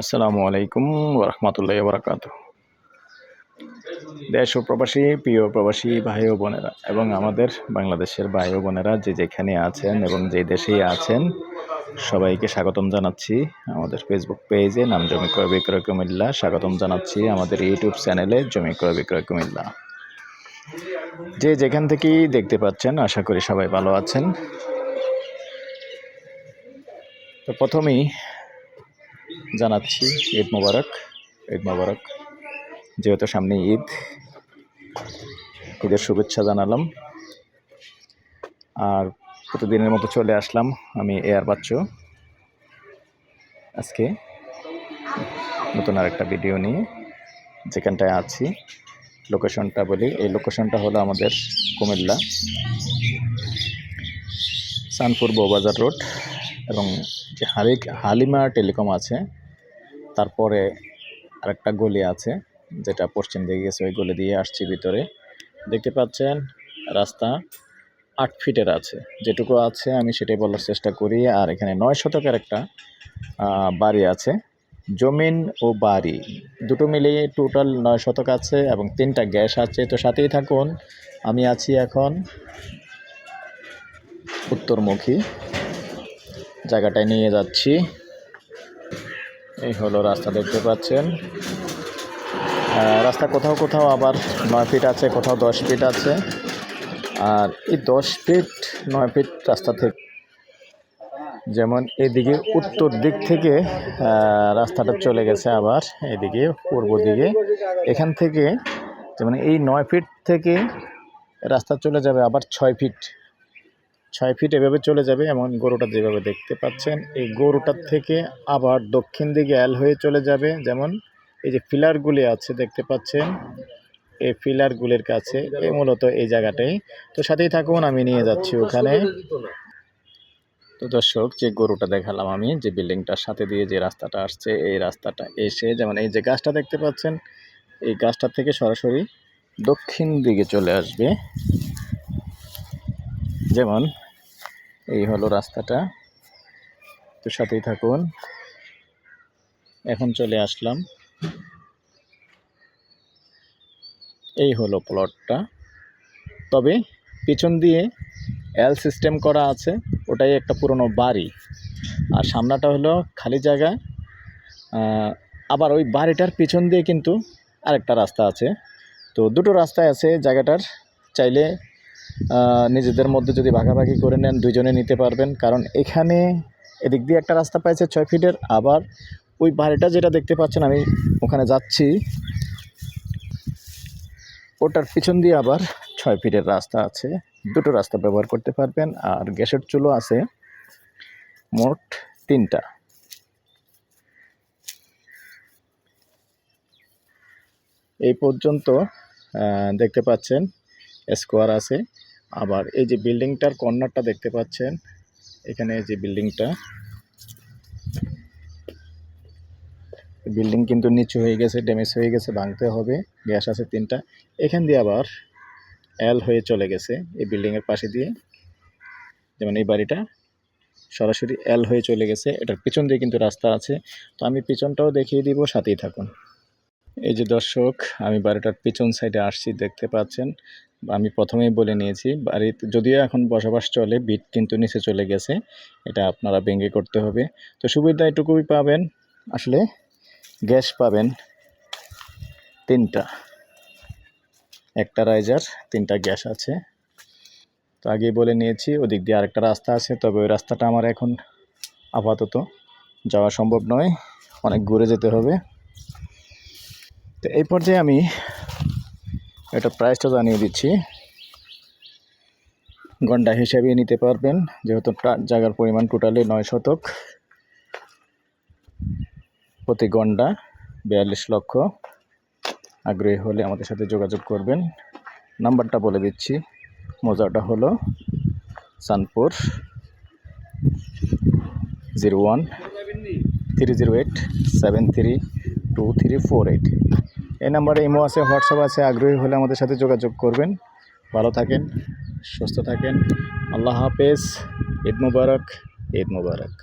আসসালামু আলাইকুম ওরহমতুল্লাহি বারাকাতুহু। দেশ ও প্রবাসী প্রিয় প্রবাসী ভাই ও বোনেরা এবং আমাদের বাংলাদেশের ভাই ও বোনেরা যে যেখানে আছেন এবং যে দেশেই আছেন সবাইকে স্বাগতম জানাচ্ছি আমাদের ফেসবুক পেজে নাম জমি ক্রয় বিক্রয় কুমিল্লা। স্বাগতম জানাচ্ছি আমাদের ইউটিউব চ্যানেলে জমি ক্রয় বিক্রয় কুমিল্লা। যে যেখান থেকেই দেখতে পাচ্ছেন আশা করি সবাই ভালো আছেন। তো প্রথমেই জানাচ্ছি ঈদ মোবারক। ঈদ মোবারক, যেহেতু সামনে ঈদের শুভেচ্ছা জানালাম। আর প্রতিদিনের মতো চলে আসলাম আমি এয়ার বাচ্চু আজকে নতুন আরেকটা ভিডিও নিয়ে। যেখানটায় আছি লোকেশনটা বলি, এই লোকেশনটা হলো আমাদের কুমিল্লা সানপুর বউবাজার রোড এবং যে হালিমা টেলিকম আছে তারপরে আরেকটা গলি আছে যেটা পশ্চিম দিকে গেছে, ওই গলি দিয়ে আসছি ভিতরে। দেখতে পাচ্ছেন রাস্তা 8 ফিটের আছে, যেটুকু আছে আমি সেটাই বলার চেষ্টা করি। আর এখানে 9 শতকের একটা বাড়ি আছে, জমিন ও বাড়ি দুটো মিলিয়ে টোটাল 9 শতক আছে এবং 3টা গ্যাস আছে। তো সাথেই থাকুন, আমি আছি এখন উত্তরমুখী জায়গাটায় নিয়ে যাচ্ছি। এই হলো রাস্তা, দেখতে পাচ্ছেন। রাস্তা কোথাও কোথাও আবার 9 ফিট আছে, কোথাও 10 ফিট আছে। আর এই 10 ফিট 9 ফিট রাস্তা থেকে যেমন এদিকে উত্তর দিক থেকে রাস্তাটা চলে গেছে আবার এদিকে পূর্ব দিকে। এখান থেকে যেমন এই 9 ফিট থেকে রাস্তা চলে যাবে আবার 6 ফিট এভাবে চলে যাবে। এমন গরুটা যেভাবে দেখতে পাচ্ছেন, এই গরুটার থেকে আবার দক্ষিণ দিকে এল হয়ে চলে যাবে। যেমন এই যে পিলারগুলি আছে দেখতে পাচ্ছেন, এই পিলারগুলির কাছে এই মূলত এই জায়গাটাই। তো সাথেই থাকুন, আমি নিয়ে যাচ্ছি ওখানে। তো দর্শক, যে গরুটা দেখালাম আমি, যে বিল্ডিংটার সাথে দিয়ে যে রাস্তাটা আসছে, এই রাস্তাটা এসে যেমন এই যে গাছটা দেখতে পাচ্ছেন, এই গাছটা থেকে সরাসরি দক্ষিণ দিকে চলে আসবে। যেমন এই হলো রাস্তাটা। তো সাথেই থাকুন, এখন চলে আসলাম। এই হলো প্লটটা, তবে পিছন দিয়ে এল সিস্টেম করা আছে, ওটাই একটা পুরনো বাড়ি। আর সামনাটা হলো খালি জায়গা। আবার ওই বাড়িটার পিছন দিয়ে কিন্তু আরেকটা রাস্তা আছে। তো দুটো রাস্তায় আছে জায়গাটার। চাইলে নিজেদের মধ্যে যদি ভাগাভাগি করে নেন, দুইজনে নিতে পারবেন। কারণ এখানে এদিক দিয়ে একটা রাস্তা পাইছে 6 ফিটের, আবার ওই বাড়িটা যেটা দেখতে পাচ্ছেন আমি ওখানে যাচ্ছি, ওটার পিছন দিয়ে আবার 6 ফিটের রাস্তা আছে। দুটো রাস্তা ব্যবহার করতে পারবেন। আর গ্যাসের চুলো আছে মোট 3টা। এই পর্যন্ত দেখতে পাচ্ছেন স্কোয়ার আছে। আবার এই যে বিল্ডিংটার কর্নারটা দেখতে পাচ্ছেন, এখানে যে বিল্ডিং কিন্তু নিচু হয়ে গেছে, ড্যামেজ হয়ে গেছে, ভাঙতে হবে। গ্যাস আছে 3টা। এখান দিয়ে আবার এল হয়ে চলে গেছে এই বিল্ডিংয়ের পাশে দিয়ে। যেমন এই বাড়িটা সরাসরি এল হয়ে চলে গেছে, এটার পিছন দিয়ে কিন্তু রাস্তা আছে। তো আমি পিছনটাও দেখিয়ে দিব, সাথেই থাকুন। এই যে দর্শক, আমি বাড়িটার পিছন সাইডে আসছি, দেখতে পাচ্ছেন। আমি প্রথমেই বলে নিয়েছি, বাড়িতে যদিও এখন বসবাস চলে, বিট কিন্তু নিচে চলে গেছে, এটা আপনারা ভেঙে করতে হবে। তো সুবিধা এটুকুই পাবেন, আসলে গ্যাস পাবেন 3টা, একটা রাইজার, 3টা গ্যাস আছে। তো আগেই বলে নিয়েছি, ওদিক দিয়ে আরেকটা রাস্তা আছে, তবে ওই রাস্তাটা আমার এখন আপাতত যাওয়া সম্ভব নয়, অনেক ঘুরে যেতে হবে। তো এই পর্যায়ে আমি এটা প্রাইসটা জানিয়ে দিচ্ছি। গন্ডা হিসাবে নিতে পারবেন, যেহেতু জায়গার পরিমাণ টোটালি 9 শতক। প্রতি গন্ডা 42 লক্ষ। আগ্রহী হলে আমাদের সাথে যোগাযোগ করবেন। নাম্বারটা বলে দিচ্ছি, মজাটা হলো সানপুর 01-308-732348। এই নাম্বারে ইমো আছে, হোয়াটসঅ্যাপ আছে। আগ্রহী হলে আমাদের সাথে যোগাযোগ করবেন। ভালো থাকেন, সুস্থ থাকেন। আল্লাহ হাফেজ। ঈদ মুবারক, ঈদ মুবারক।